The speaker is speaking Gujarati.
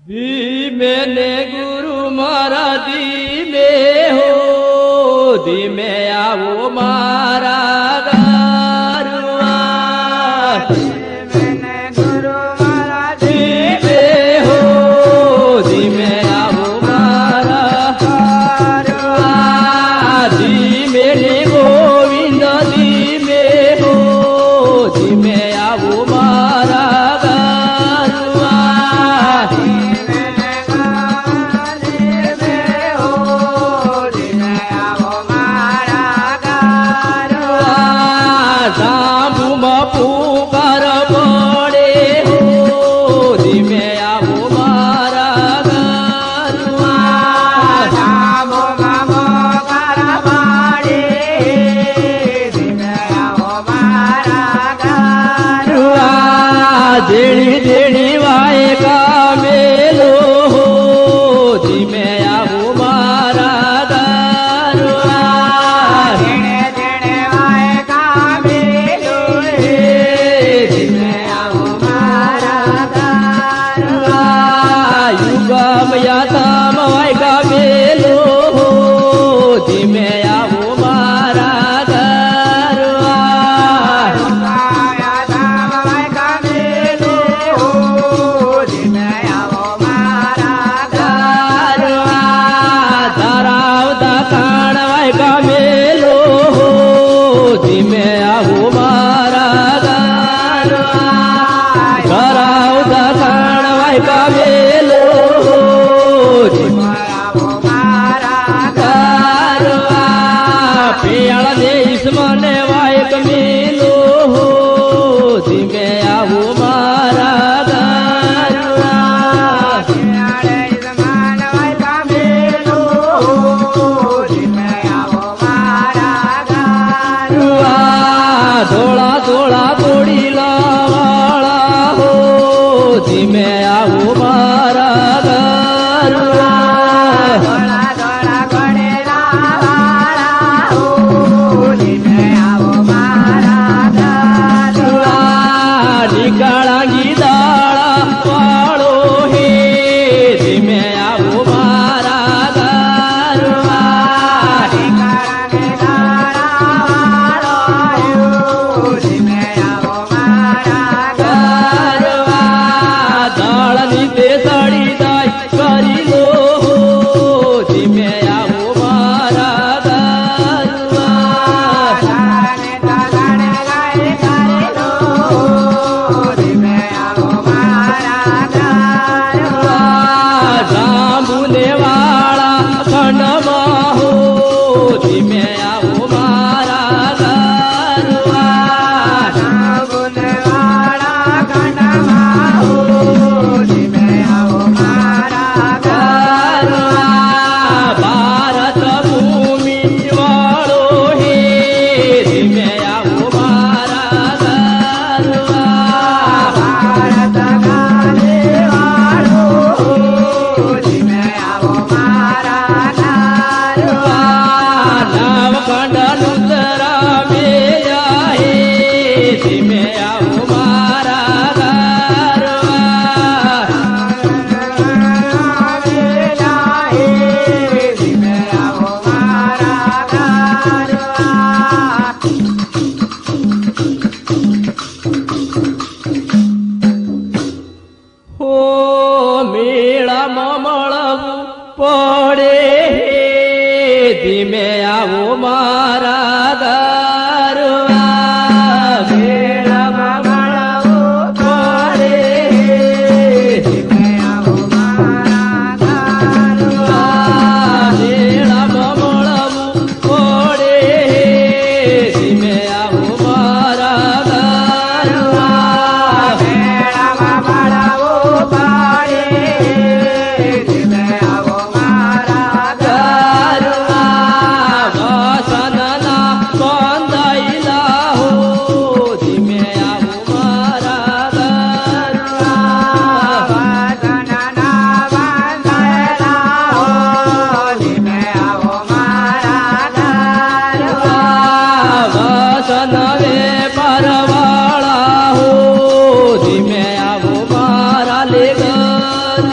ધીમે ને ગુરુ મારા ધીમે હો ધીમે આવો મારા ગારવા ધીમે ને ગુરુ મારા ધીમે હો ધીમે આવો મારા ગારવા ધીમે ને ગોવિંદ ધીમે હો ધીમે આવો મારા ગારવા ધીમે ને હો ધીમે આવો મારા ગારવા સાંભુમાં પુકાર પડે હો ધીમે આવો મારા ગારવા રામો મામો કારવાડે ધીમે આવો મારા ગારવા જેણી જેણી વાય કામેલો હો ધીમે આવો મારા ગારવા જેણે જેણે વાય કામેલો ધીમે આવો મારા ગારવા યુગમયા તમ વાય કામેલો હો ધીમે આવો મારા ગારવા કાયા ધામ વાય કામેલો ધીમે આવો મારા ગારવા ધરાવતા કાણવાય કામેલો હો ધીમે આવો મારા ગારવા ધરાવતા કાણવાય કામેલો હો ધીમે આવો મારા ગારવા પેળ દેશ મને વાય કમેલો હો ધીમે આવો મારા ગારવા ગારવા સમાન વાય કામેલો ધીમે આવો મારા ગારવા ધોળા ધોળા તોડી લાવાળા હો ધીમે આવો મારા ગારવા ધોળા ધોળા ગણેલા વાળા હો ધીમે આવો મારા ગારવા નીકાળાંગી દાળા વાળો હે ધીમે આવો મારા ગારવા કાળાને દાડા વાળો ધીમે આવો મારા ગારવા દાળની તે સળી દાય કરી લો હો ધીમે આવો મારા ગારવા ગારવાને દાદાને ગાય ગારેલો ધીમે આવો મારા ગારવા જાંબુને વાળા ખંડમાં હો ધીમે આવો મારા ગારવા ગુણ વાળા કંડમાં હો ધીમે આવો મારા ગારવા ભારત ભૂમિ વાળો હે ધીમે આવો મારા ગારવા ભારત ગાલે વાળો ધીમે આવો મારા ગારવા નવખંડ નુતરા મેયા હે ધીમે આવો મારા ગારવા ધીમે આવો મારા ગારવા હો મેળામાં મળવું પડે હે ધીમે આવો મારા ગારવા મેળામાં મળવો પડે ધીમે આવો મારા ગારવા મેળામાં મળવું પડે હે ધીમે આવો મારા ગારવા મેળામાં મળવો પડે ધીમે આવો મારા ગારવા વાસનના બંધાયેલા હો ધીમે આવો મારા ગારવા વાસનાના બાંધાયેલા હો ધીમે આવો મારા ગારવા વાસન વેપારવાળા હો ધીમે આવો મારા લેગર